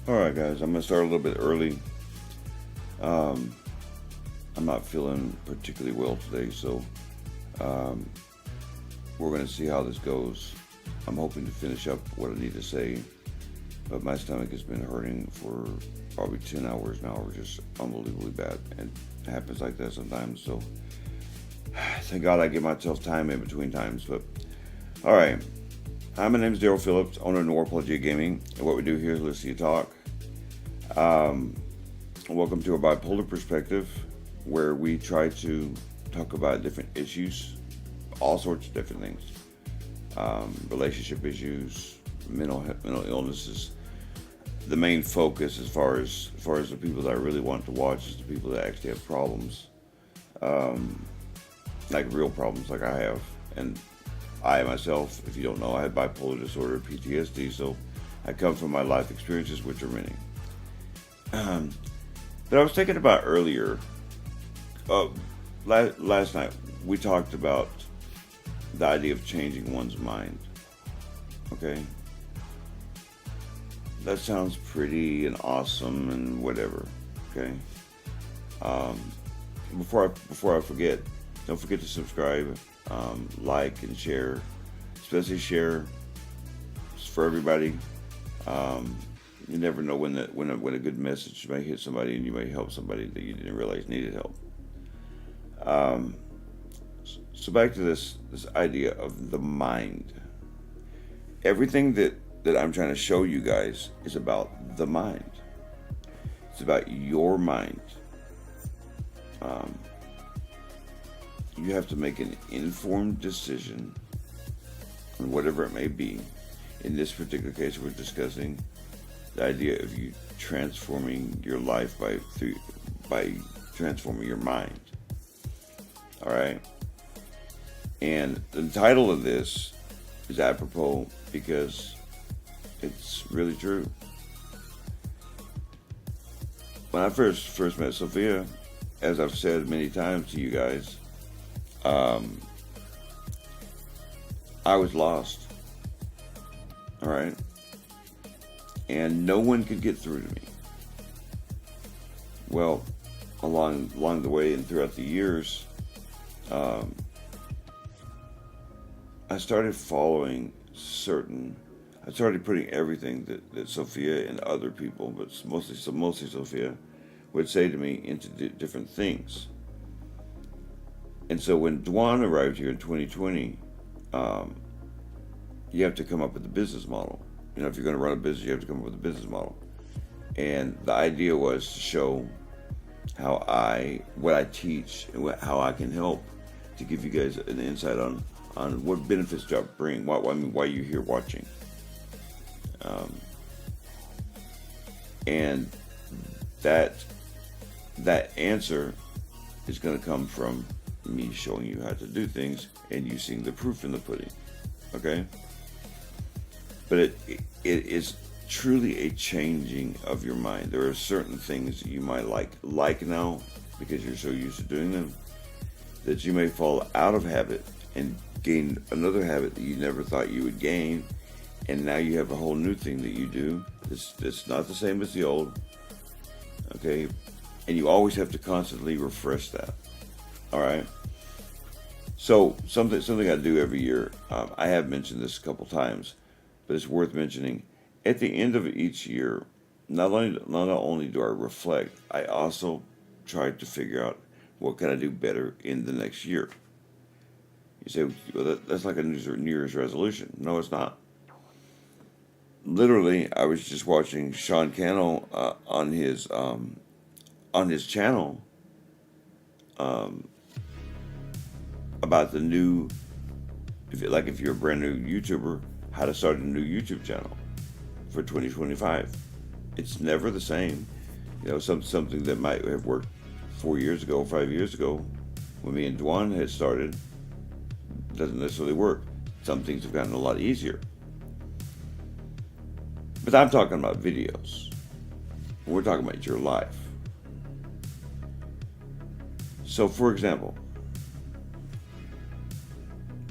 Alright guys, I'm going to start a little bit early. I'm not feeling particularly well today, so we're going to see how this goes. I'm hoping to finish up what I need to say, but my stomach has been hurting for probably 10 hours now, which is unbelievably bad, and it happens like that sometimes, so thank God I give myself time in between times. But alright, hi, my name is Daryl Phillips, owner of Noir Gaming, and what we do here is listen to you talk. Welcome to A BiPolar Perspective, where we try to talk about different issues, all sorts of different things, relationship issues, mental illnesses. The main focus, as far as the people that I really want to watch, is the people that actually have problems, like real problems, like I have. And I myself, if you don't know, I had bipolar disorder, PTSD, so I come from my life experiences, which are many. But I was thinking about earlier, last night, we talked about the idea of changing one's mind. Okay? That sounds pretty and awesome and whatever. Okay? Before I forget, don't forget to subscribe, like, and share. Especially share. It's for everybody. You never know when a good message may hit somebody, and you may help somebody that you didn't realize needed help. So back to this idea of the mind. Everything that I'm trying to show you guys is about the mind. It's about your mind. You have to make an informed decision on whatever it may be. In this particular case, we're discussing the idea of you transforming your life by transforming your mind. All right. And the title of this is apropos because it's really true. When I first met Sophia, as I've said many times to you guys, I was lost. All right. And no one could get through to me. Well, along the way and throughout the years, I started following I started putting everything that Sophia and other people, but mostly Sophia, would say to me into different things. And so when Dwan arrived here in 2020, you have to come up with a business model. You know, if you're going to run a business, you have to come up with a business model. And the idea was to show what I teach and how I can help to give you guys an insight on what benefits job bring. Why you're here watching. And that answer is going to come from me showing you how to do things and you seeing the proof in the pudding. Okay? But it is truly a changing of your mind. There are certain things that you might like now because you're so used to doing them that you may fall out of habit and gain another habit that you never thought you would gain, and now you have a whole new thing that you do that's not the same as the old. Okay? And you always have to constantly refresh that. All right? So something I do every year, I have mentioned this a couple times, but it's worth mentioning. At the end of each year, not only do I reflect, I also try to figure out what can I do better in the next year. You say, well, that's like a New Year's resolution. No, it's not. Literally, I was just watching Sean Cannell on his channel about the new, if you're a brand new YouTuber, how to start a new YouTube channel for 2025. It's never the same. You know, something that might have worked 4 years ago, 5 years ago, when me and Dwan had started, doesn't necessarily work. Some things have gotten a lot easier. But I'm talking about videos. We're talking about your life. So, for example,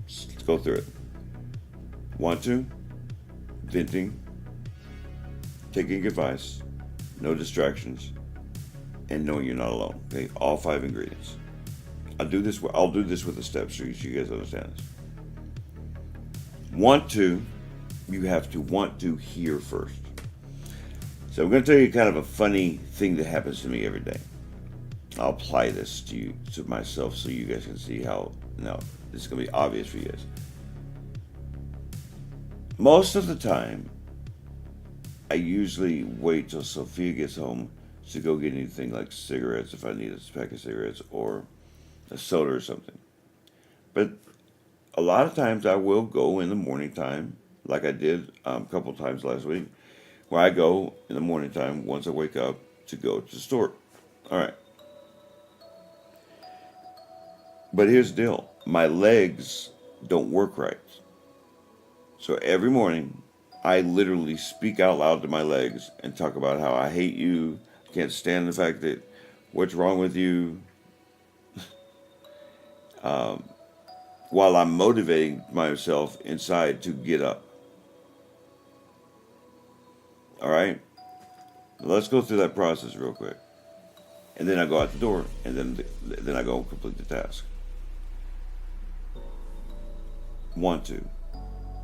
let's go through it. Want to? Venting, taking advice, no distractions, and knowing you're not alone. Okay, all 5 ingredients. I'll do this with the steps so you guys understand this. Want to, you have to want to hear first. So I'm going to tell you kind of a funny thing that happens to me every day. I'll apply this to myself so you guys can see how, now, this is going to be obvious for you guys. Most of the time, I usually wait till Sophia gets home to go get anything like cigarettes if I need a pack of cigarettes or a soda or something. But a lot of times I will go in the morning time, like I did a couple times last week, where I go in the morning time once I wake up to go to the store. All right. But here's the deal. My legs don't work right. So every morning, I literally speak out loud to my legs and talk about how I hate you, I can't stand the fact that what's wrong with you, while I'm motivating myself inside to get up. All right? Let's go through that process real quick. And then I go out the door, and then I go complete the task. Want to.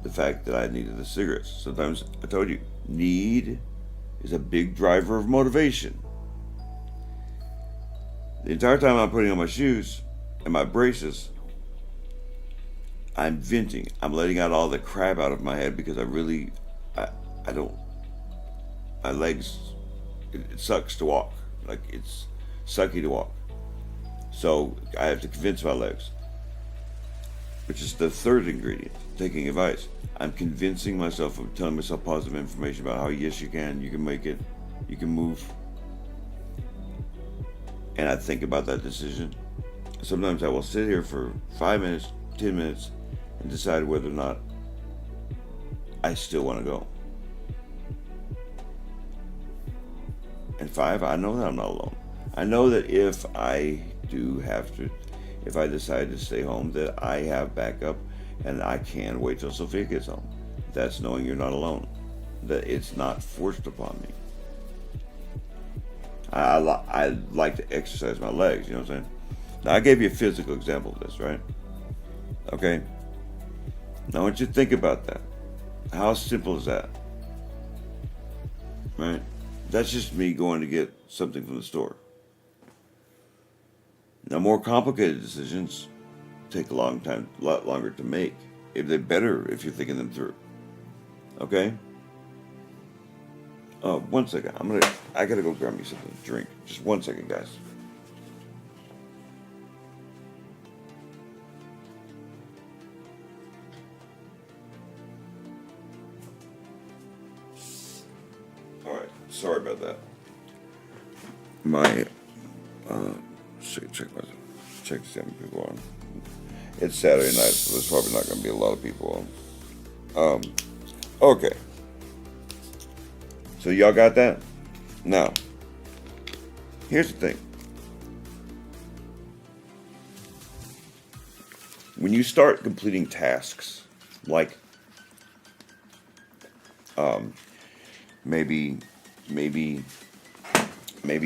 The fact that I needed the cigarettes. Sometimes, I told you, need is a big driver of motivation. The entire time I'm putting on my shoes and my braces, I'm venting. I'm letting out all the crap out of my head because I don't, my legs, it sucks to walk. Like, it's sucky to walk. So I have to convince my legs, which is the third ingredient, taking advice. I'm convincing myself, I'm telling myself positive information about how, yes, you can make it, you can move. And I think about that decision. Sometimes I will sit here for 5 minutes, 10 minutes, and decide whether or not I still want to go. And 5, I know that I'm not alone. I know that if I decide to stay home, that I have backup and I can wait till Sophia gets home. That's knowing you're not alone. That it's not forced upon me. I like to exercise my legs, you know what I'm saying? Now, I gave you a physical example of this, right? Okay? Now, I want you to think about that. How simple is that? Right? That's just me going to get something from the store. Now, more complicated decisions take a lot longer to make. If they're better if you're thinking them through. Okay? Oh, 1 second. I gotta go grab me something to drink. Just 1 second, guys. All right. Sorry about that. Check to see how many people on. It's Saturday night, so there's probably not going to be a lot of people on. Okay. So y'all got that? Now, here's the thing. When you start completing tasks, like maybe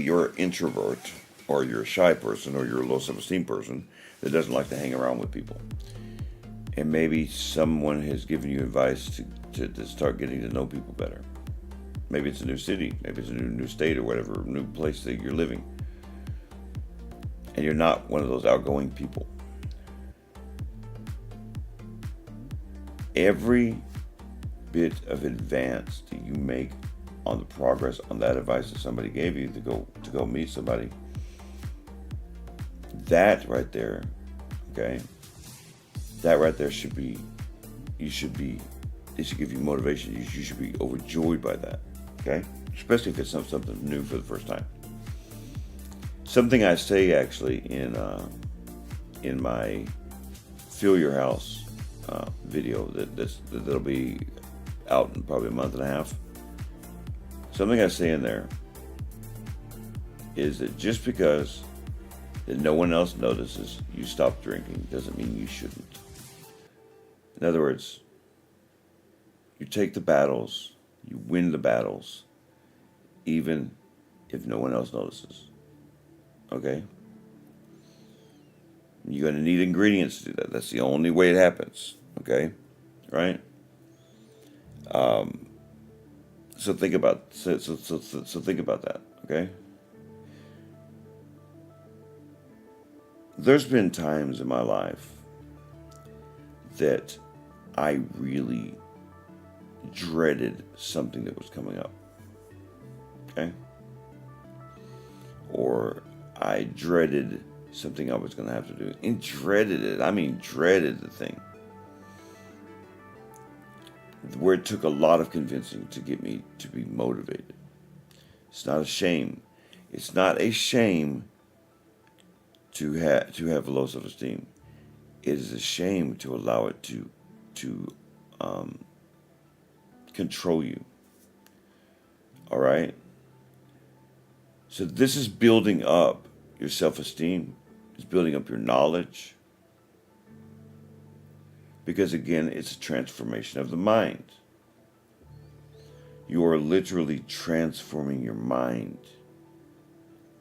you're an introvert, or you're a shy person, or you're a low self-esteem person that doesn't like to hang around with people. And maybe someone has given you advice to start getting to know people better. Maybe it's a new city, maybe it's a new state or whatever, new place that you're living. And you're not one of those outgoing people. Every bit of advance that you make on the progress on that advice that somebody gave you to go meet somebody, that right there, okay, that right there it should give you motivation. You should be overjoyed by that, okay? Especially if it's something new for the first time. Something I say actually in my Fill Your House video that'll be out in probably a month and a half. Something I say in there is that just because that no one else notices you stop drinking doesn't mean you shouldn't. In other words, you take the battles, you win the battles, even if no one else notices. Okay? You're going to need ingredients to do that. That's the only way it happens. Okay? Right? So think about think about that. Okay? There's been times in my life that I really dreaded something that was coming up. Okay? Or I dreaded something I was going to have to do. And dreaded it. I mean, dreaded the thing. Where it took a lot of convincing to get me to be motivated. It's not a shame. It's not a shame to have low self-esteem. It is a shame to allow it to control you. All right? So this is building up your self-esteem. It's building up your knowledge. Because again, it's a transformation of the mind. You are literally transforming your mind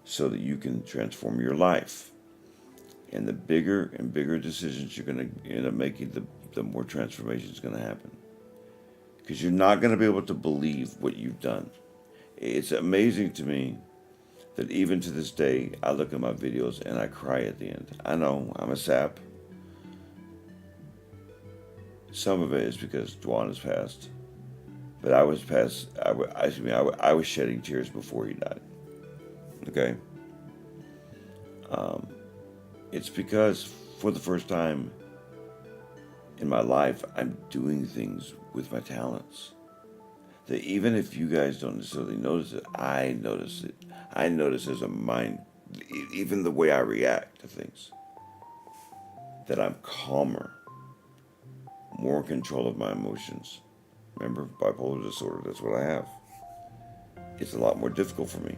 so that you can transform your life. And the bigger and bigger decisions you're going to end up making, the more transformation is going to happen. Because you're not going to be able to believe what you've done. It's amazing to me that even to this day, I look at my videos and I cry at the end. I know, I'm a sap. Some of it is because Dwan has passed. But I was shedding tears before he died. Okay? It's because for the first time in my life, I'm doing things with my talents. That even if you guys don't necessarily notice it, I notice it. I notice as a mind, even the way I react to things, that I'm calmer, more in control of my emotions. Remember, bipolar disorder, that's what I have. It's a lot more difficult for me.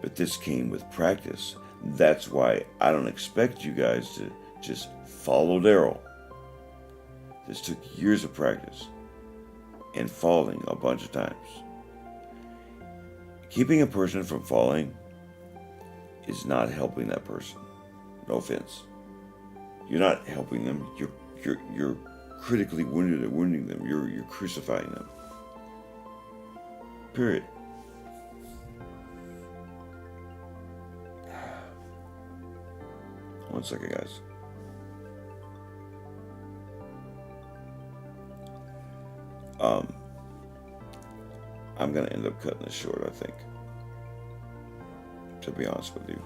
But this came with practice. That's why I don't expect you guys to just follow Daryl. This took years of practice and falling a bunch of times. Keeping a person from falling is not helping that person. No offense. You're not helping them. You're critically wounding them. You're crucifying them. Period. One second, guys. I'm going to end up cutting this short, I think. To be honest with you.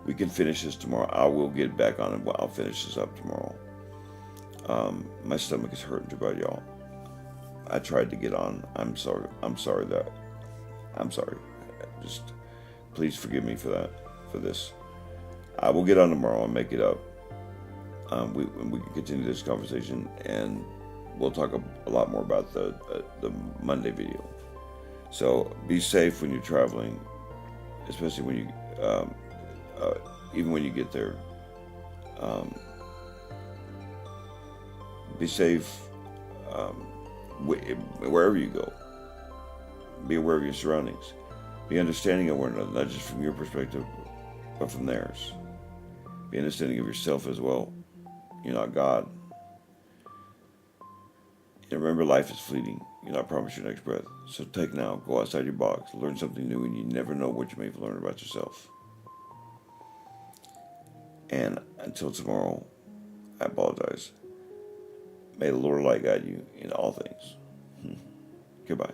We can finish this tomorrow. I will get back on it. I'll finish this up tomorrow. My stomach is hurting too bad, y'all. I tried to get on. I'm sorry. Just please forgive me for this. I will get on tomorrow and make it up. We can continue this conversation, and we'll talk a lot more about the Monday video. So be safe when you're traveling, especially when you, even when you get there. Be safe wherever you go. Be aware of your surroundings. Be understanding of one another, not just from your perspective, but from theirs. Be understanding of yourself as well. You're not God. And remember, life is fleeting. You're not promised your next breath. So take now, go outside your box, learn something new, and you never know what you may have learned about yourself. And until tomorrow, I apologize. May the Lord light guide you in all things. Goodbye.